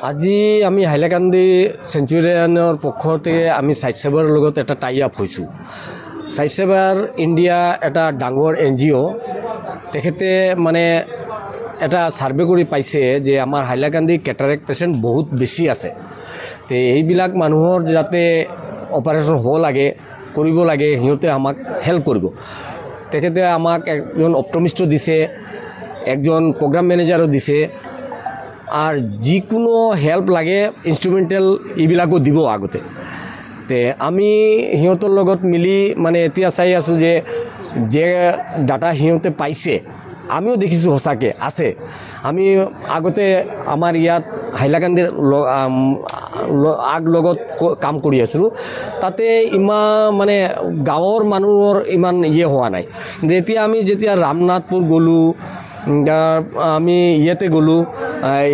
আজি আমি হাইলাকান্দি সেঞ্চুৰিয়ানৰ পক্ষ থেকে আমি সাইড সেভাৰ লগত এটা টাই আপ হৈছোঁ। সাইড সেভাৰ ইণ্ডিয়া এটা ডাঙৰ NGO। তেখেতে মানে এটা সাৰ্ভে কৰি পাইছে যে আমাৰ হাইলাকান্দি কেটাৰেক্ট পেচেণ্ট বহুত বেছি আছে। তো এইবিলাক মানুহৰ যাতে অপাৰেশ্যন হ'ব লাগে কৰিব লাগে সিহঁতে আমাক হেল্প কৰিব। তেখেতে আমাক একজন অপটমিষ্ট দিছে, একজন প্ৰগ্ৰাম মেনেজাৰো দিছে, আৰ যিকোনো হেল্প লাগে ইনস্ট্ৰুমেণ্টেল এইবিলাকো দিব আগতে। তে আমি সিহঁতৰ লগত মিলি মানে এতিয়া চাই আছোঁ যে ডাটা সিহঁতে পাইছে, আমিও দেখিছোঁ সঁচাকৈ আছে। আমি আগতে আমাৰ ইয়াত হাইলাকান্দিৰ লগত কাম কৰি আছিলোঁ, তাতে ইমান মানে গাঁৱৰ মানুহৰ ইমান হোৱা নাই। যেতিয়া ৰামনাথপুৰ গ'লোঁ, আমি ইয়াতে গ'লোঁ,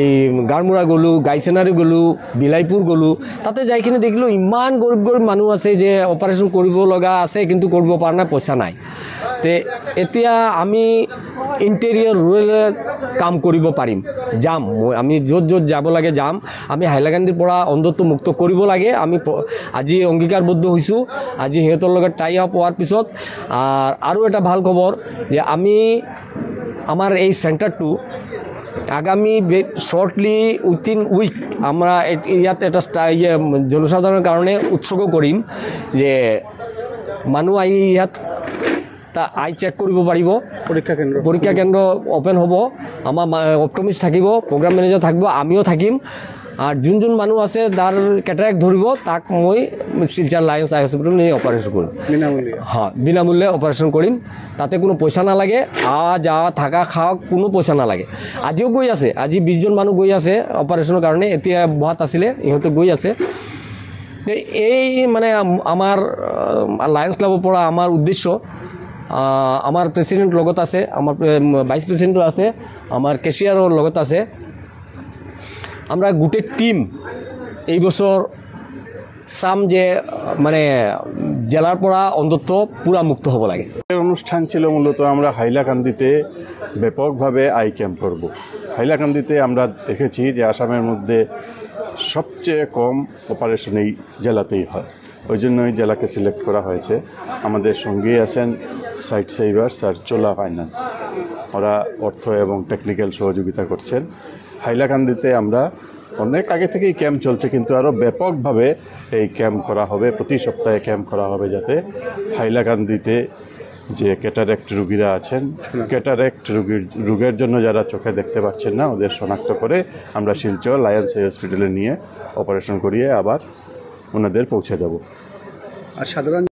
এই গাৰমুৰা গ'লোঁ, গাইছেনাৰী গ'লোঁ, বিলাইপুৰ গ'লোঁ, তাতে যাইখিনি দেখিলোঁ ইমান গৰীব মানুহ আছে যে অপাৰেশ্যন কৰিব লগা আছে কিন্তু কৰিব পৰা নাই, পইচা নাই। তে এতিয়া আমি ইণ্টেৰিয়ৰ ৰুৰেল কাম কৰিব পাৰিম, যাম আমি য'ত যাব লাগে যাম। আমি হাইলাকান্দিৰ পৰা অন্ধত্ব মুক্ত কৰিব লাগে। আমি আজি অংগীকাৰবদ্ধ হৈছোঁ। আজি সিহঁতৰ লগত টাই আপ হোৱাৰ পিছত আৰু এটা ভাল খবৰ যে আমাৰ এই চেণ্টাৰটো আগামী শৰ্টলি উইথিন উইক আমৰা ইয়াত এটা জনসাধাৰণৰ কাৰণে উৎসৰ্গ কৰিম যে মানুহ আহি ইয়াত আই চেক কৰিব পাৰিব। পৰীক্ষা কেন্দ্ৰ অপেন হ'ব। আমাৰ অপটমিষ্ট থাকিব, প্ৰগ্ৰাম মেনেজাৰ থাকিব, আমিও থাকিম। আৰ যোন মানুহ আছে যাৰ কেটাৰেক্ট ধৰিব তাক মই শিলচৰ লায়ন্স আই হস্পিটেল নিয়ে অপাৰেশ্যন কৰিম, বিনামূল্যে অপাৰেশ্যন কৰিম। তাতে কোনো পইচা নালাগে, যাওয়া থাকা খাওয়া কোনো পইচা নালাগে। আজিও গৈ আছে, আজি 20 জন মানুহ গৈ আছে অপাৰেশ্যনৰ কাৰণে। এতিয়া বহাত আছিলে, ইহঁতে গৈ আছে। এই মানে আমাৰ লায়ন্স ক্লাবৰ পৰা আমাৰ উদ্দেশ্য, আমাৰ প্ৰেচিডেণ্ট লগত আছে, আমাৰ ভাইচ প্ৰেচিডেণ্টো আছে, আমাৰ কেচিয়াৰৰ লগত আছে। আমৰা গোটেই টিম এই বছৰ চাম যে মানে জেলাৰ পৰা অন্তত পুরা মুক্ত হব লাগে। অনুষ্ঠান ছিল মূলত আমরা হাইলাকান্দিতে ব্যাপকভাবে আই ক্যাম্প করব। হাইলাকান্দিতে আমরা দেখেছি যে আসামের মধ্যে সবচেয়ে কম অপারেশন এই জেলাতেই হয়, ওই জন্যই জেলাকে সিলেক্ট করা হয়েছে। আমাদের সঙ্গেই আছেন সাইট সেভার্স আর চোলা ফাইন্যান্স, ওরা অর্থ এবং টেকনিক্যাল সহযোগিতা করছেন। হাইলাকান্দিতে আমরা অনেক আগে থেকেই ক্যাম্প চলছে, কিন্তু আরও ব্যাপকভাবে এই ক্যাম্প করা হবে। প্রতি সপ্তাহে ক্যাম্প করা হবে যাতে হাইলাকান্দিতে যে ক্যাটারেক্ট রুগীরা আছেন, ক্যাটারেক্ট রোগের জন্য যারা চোখে দেখতে পাচ্ছেন না, ওদের শনাক্ত করে আমরা শিলচর লায়ন্স হসপিটালে নিয়ে অপারেশন করিয়ে আবার ওনাদের পৌঁছে দেব। আর সাধারণ